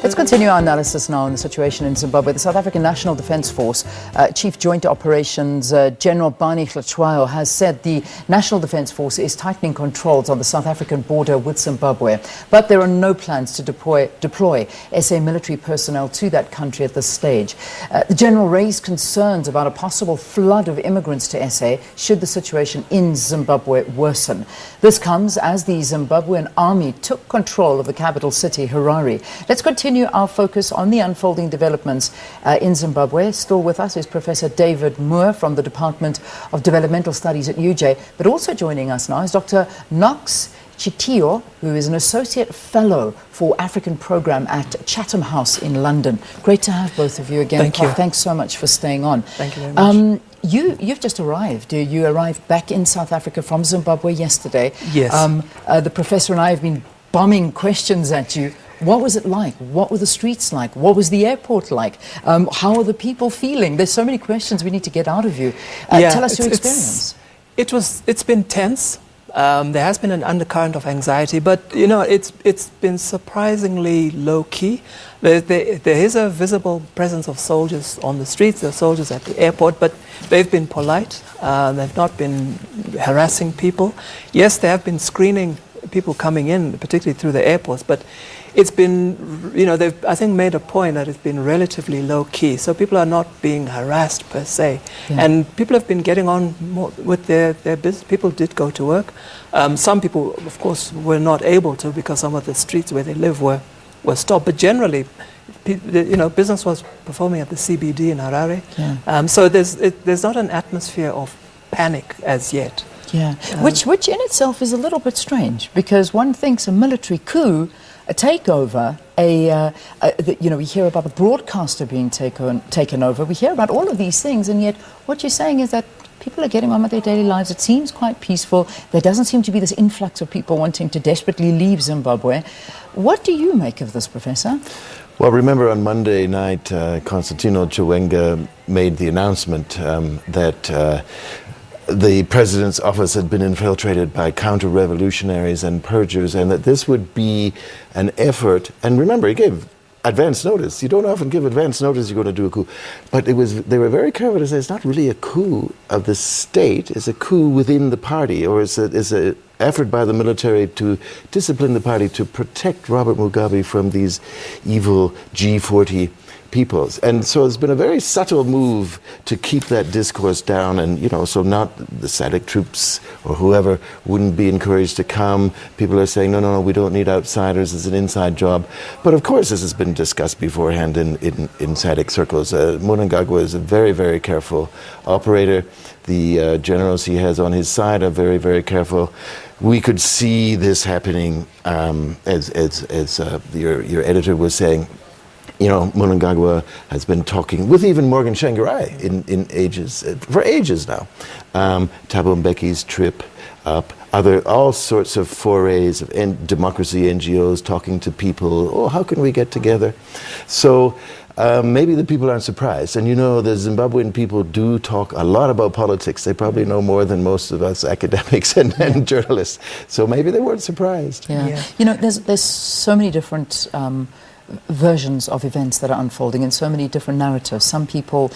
Let's continue our analysis now on the situation in Zimbabwe. The South African National Defence Force Chief Joint Operations General Barney Hlatshwayo has said the National Defence Force is tightening controls on the South African border with Zimbabwe, but there are no plans to deploy SA military personnel to that country at this stage. The General raised concerns about a possible flood of immigrants to SA should the situation in Zimbabwe worsen. This comes as the Zimbabwean army took control of the capital city, Harare. Let's continue our focus on the unfolding developments in Zimbabwe. Still with us is Professor David Moore from the Department of Developmental Studies at UJ, but also joining us now is Dr. Knox Chitio, who is an Associate Fellow for African Program at Chatham House in London. Great to have both of you again. Thank you. Thanks so much for staying on. Thank you very much. You've just arrived. You arrived back in South Africa from Zimbabwe yesterday. Yes. The professor and I have been bombing questions at you. What was it like? What were the streets like? What was the airport like? How are the people feeling? There's so many questions we need to get out of you. Tell us your experience. It's been tense. There has been an undercurrent of anxiety, but you know, it's been surprisingly low key. There is a visible presence of soldiers on the streets. There are soldiers at the airport, but they've been polite. They've not been harassing people. Yes, they have been screening people coming in, particularly through the airports, but it's been, you know, they've, I think, made a point that it's been relatively low key. So people are not being harassed per se. Yeah. And people have been getting on more with their business. People did go to work. Some people, of course, were not able to because some of the streets where they live were stopped. But generally, you know, business was performing at the CBD in Harare. Yeah. So there's not an atmosphere of panic as yet. Yeah, which in itself is a little bit strange, because one thinks a military coup, a takeover, you know, we hear about the broadcaster being taken over, we hear about all of these things, and yet what you're saying is that people are getting on with their daily lives. It seems quite peaceful. There doesn't seem to be this influx of people wanting to desperately leave Zimbabwe. What do you make of this, Professor? Well, remember on Monday night, Constantino Chiwenga made the announcement that the president's office had been infiltrated by counter-revolutionaries and purgers, and that this would be an effort. And remember, he gave advance notice. You don't often give advance notice you're going to do a coup. But they were very careful to say it's not really a coup of the state, it's a coup within the party, or it's an effort by the military to discipline the party to protect Robert Mugabe from these evil G40 peoples. And so it's been a very subtle move to keep that discourse down, and you know, so not the SADC troops or whoever wouldn't be encouraged to come. People are saying, no, we don't need outsiders, it's an inside job. But of course this has been discussed beforehand in SADC circles. Mnangagwa is a very, very careful operator. The generals he has on his side are very, very careful. We could see this happening, as your editor was saying. You know, Mnangagwa has been talking with even Morgan Tsvangirai for ages now. Thabo Mbeki's trip up, all sorts of forays of democracy NGOs talking to people. Oh, how can we get together? So maybe the people aren't surprised. And you know, the Zimbabwean people do talk a lot about politics. They probably know more than most of us academics and journalists. So maybe they weren't surprised. Yeah. You know, there's so many different versions of events that are unfolding and so many different narratives. Some people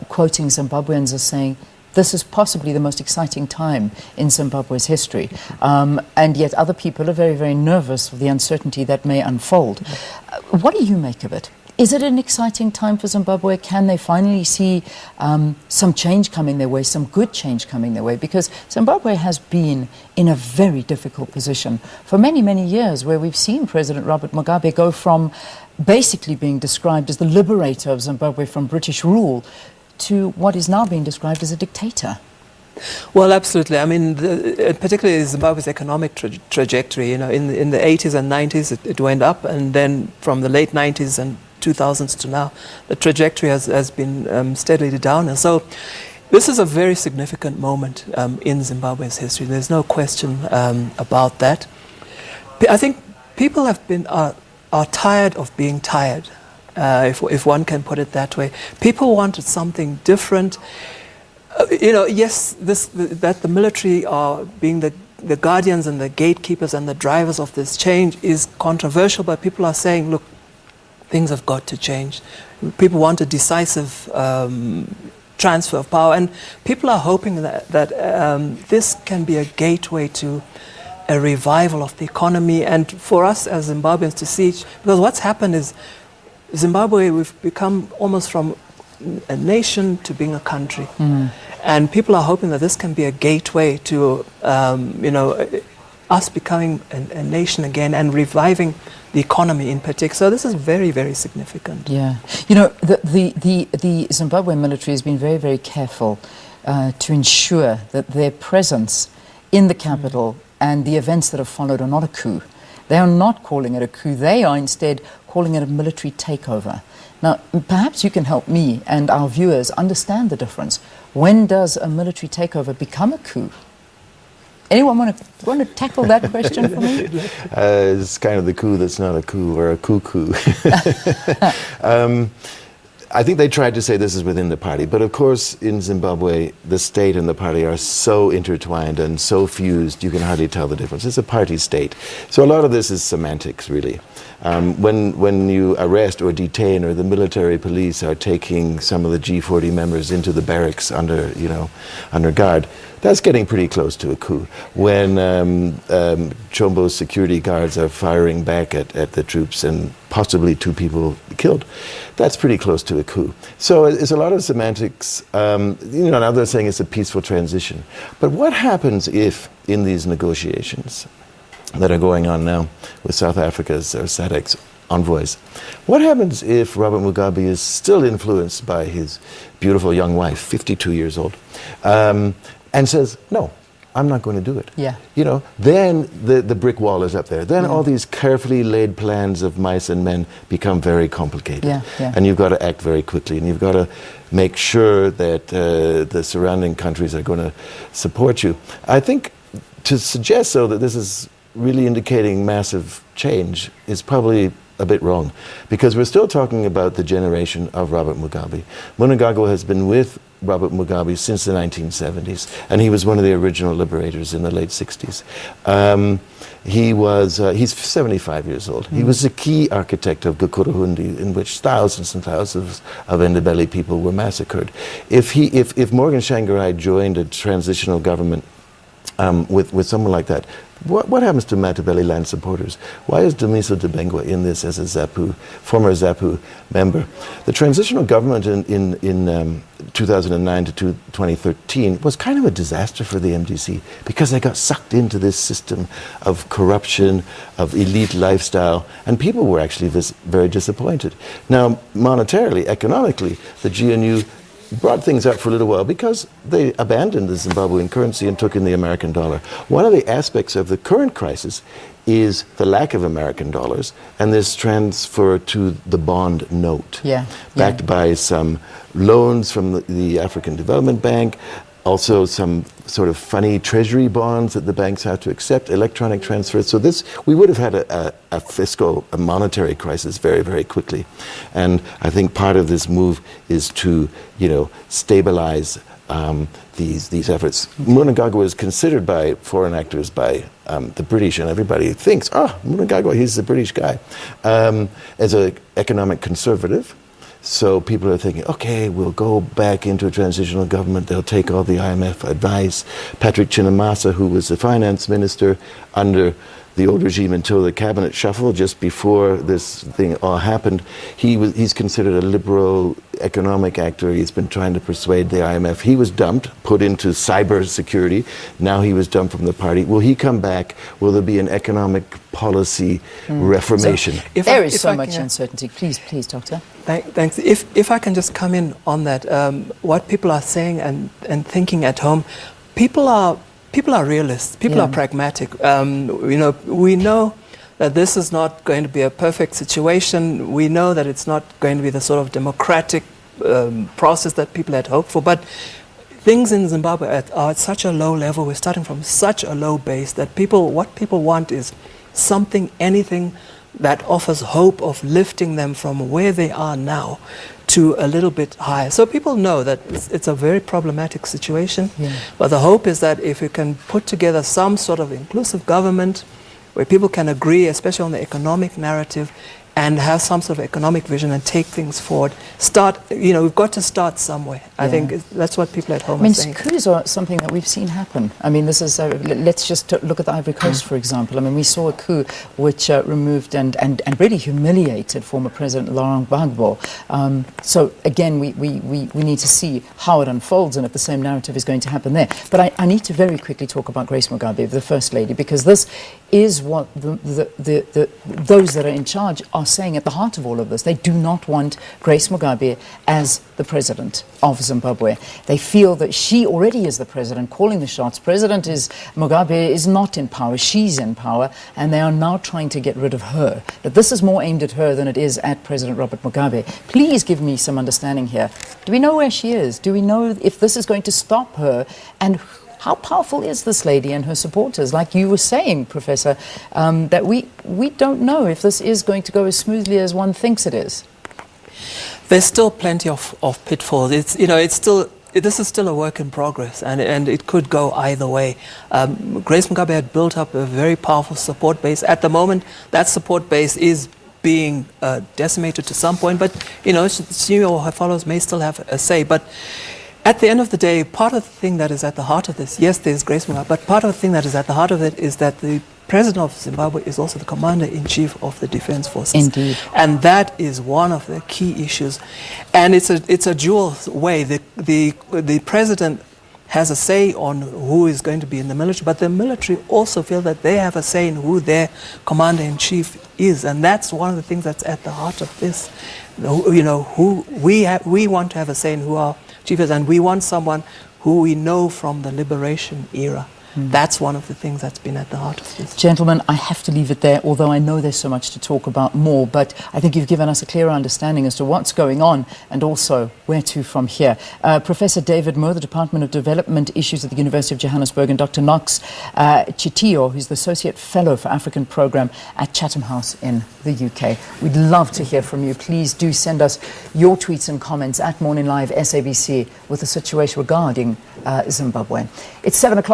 quoting Zimbabweans as saying, this is possibly the most exciting time in Zimbabwe's history. And yet other people are very, very nervous of the uncertainty that may unfold. What do you make of it? Is it an exciting time for Zimbabwe? Can they finally see some change coming their way, some good change coming their way? Because Zimbabwe has been in a very difficult position for many, many years, where we've seen President Robert Mugabe go from basically being described as the liberator of Zimbabwe from British rule to what is now being described as a dictator. Well, absolutely. I mean, particularly Zimbabwe's economic trajectory, you know, in the 80s and 90s, it went up, and then from the late 90s and 2000s to now, the trajectory has been steadily down. And so this is a very significant moment in Zimbabwe's history. There's no question about that. I think people are tired of being tired, if one can put it that way. People wanted something different. You know, yes, that the military are being the the guardians and the gatekeepers and the drivers of this change is controversial, but people are saying, look, things have got to change. People want a decisive transfer of power, and people are hoping that this can be a gateway to a revival of the economy, and for us as Zimbabweans to see, because what's happened is Zimbabwe, we've become almost from a nation to being a country. And people are hoping that this can be a gateway to, us becoming a nation again and reviving the economy in particular. So this is very, very significant. Yeah. You know, the Zimbabwe military has been very, very careful to ensure that their presence in the capital and the events that have followed are not a coup. They are not calling it a coup. They are instead calling it a military takeover. Now, perhaps you can help me and our viewers understand the difference. When does a military takeover become a coup? Anyone want to tackle that question for me? It's kind of the coup that's not a coup, or a cuckoo. I think they tried to say this is within the party, but of course in Zimbabwe the state and the party are so intertwined and so fused you can hardly tell the difference. It's a party state. So a lot of this is semantics, really. When you arrest or detain, or the military police are taking some of the G40 members into the barracks under guard, that's getting pretty close to a coup. When Chombo's security guards are firing back at the troops and possibly 2 people killed, that's pretty close to a coup. So it's a lot of semantics. Another thing is a peaceful transition. But what happens if, in these negotiations that are going on now with South Africa's or SADC's envoys, what happens if Robert Mugabe is still influenced by his beautiful young wife, 52 years old, and says, no, I'm not going to do it. Yeah. Then the brick wall is up there. Then all these carefully laid plans of mice and men become very complicated. Yeah. And you've got to act very quickly, and you've got to make sure that the surrounding countries are going to support you. I think to suggest, though, that this is really indicating massive change is probably a bit wrong, because we're still talking about the generation of Robert Mugabe. Mnangagwa has been with Robert Mugabe since the 1970s, and he was one of the original liberators in the late 60s. He's 75 years old. He was the key architect of Gukurahundi, in which thousands and thousands of Ndebele people were massacred. If Morgan Tsvangirai joined a transitional government with someone like that, what happens to Matabele land supporters? Why is Dumiso Debengwa in this as a former ZAPU member? The transitional government in 2009 to 2013 was kind of a disaster for the MDC, because they got sucked into this system of corruption, of elite lifestyle, and people were actually very disappointed. Now, monetarily, economically, the GNU brought things up for a little while because they abandoned the Zimbabwean currency and took in the American dollar. One of the aspects of the current crisis is the lack of American dollars and this transfer to the bond note, backed by some loans from the African Development Bank, also some sort of funny treasury bonds that the banks have to accept, electronic transfers. So we would have had a monetary crisis very, very quickly. And I think part of this move is to, stabilize these efforts. Mnangagwa is considered by foreign actors, by the British, and everybody thinks, Mnangagwa, he's the British guy, as an economic conservative. So people are thinking, okay, we'll go back into a transitional government. They'll take all the IMF advice. Patrick Chinamasa, who was the finance minister under the old regime until the cabinet shuffle, just before this thing all happened, he's considered a liberal economic actor. He's been trying to persuade the IMF. He was dumped, put into cyber security. Now he was dumped from the party. Will he come back? Will there be an economic policy reformation? So there is so much uncertainty. Please, Doctor. Thanks. If I can just come in on that, what people are saying and thinking at home, people are realists. People are pragmatic. We know that this is not going to be a perfect situation. We know that it's not going to be the sort of democratic process that people had hoped for. But things in Zimbabwe are at such a low level. We're starting from such a low base that what people want is something, anything that offers hope of lifting them from where they are now to a little bit higher. So people know that it's a very problematic situation, but the hope is that if we can put together some sort of inclusive government where people can agree, especially on the economic narrative, and have some sort of economic vision and take things forward. We've got to start somewhere. I think that's what people at home are saying. Coups are something that we've seen happen. I mean, this is, let's just look at the Ivory Coast, for example. I mean, we saw a coup which removed and really humiliated former President Laurent Gbagbo. So again, we need to see how it unfolds and if the same narrative is going to happen there. But I need to very quickly talk about Grace Mugabe, the First Lady, because this is what those that are in charge are saying at the heart of all of this. They do not want Grace Mugabe as the president of Zimbabwe. They feel that she already is the president, calling the shots. Mugabe is not in power, she's in power, and they are now trying to get rid of her. That this is more aimed at her than it is at President Robert Mugabe. Please give me some understanding here. Do we know where she is? Do we know if this is going to stop her? And how powerful is this lady and her supporters? Like you were saying, Professor, that we don't know if this is going to go as smoothly as one thinks it is. There's still plenty of pitfalls. This is still a work in progress, and it could go either way. Grace Mugabe had built up a very powerful support base. At the moment, that support base is being decimated to some point, but she or her followers may still have a say. But at the end of the day, part of the thing that is at the heart of this, yes, there's Grace Mugabe, but part of the thing that is at the heart of it is that the President of Zimbabwe is also the Commander-in-Chief of the Defense Forces. Indeed. And that is one of the key issues. And it's a dual way. The President has a say on who is going to be in the military, but the military also feel that they have a say in who their Commander-in-Chief is. And that's one of the things that's at the heart of this. Who we want to have a say in who our chief is, and we want someone who we know from the liberation era. That's one of the things that's been at the heart of this. Gentlemen, I have to leave it there, although I know there's so much to talk about more, but I think you've given us a clearer understanding as to what's going on and also where to from here. Professor David Moore, the Department of Development Issues at the University of Johannesburg, and Dr. Knox Chitio, who's the Associate Fellow for African Programme at Chatham House in the UK. We'd love to hear from you. Please do send us your tweets and comments at Morning Live SABC with the situation regarding Zimbabwe. It's 7 o'clock.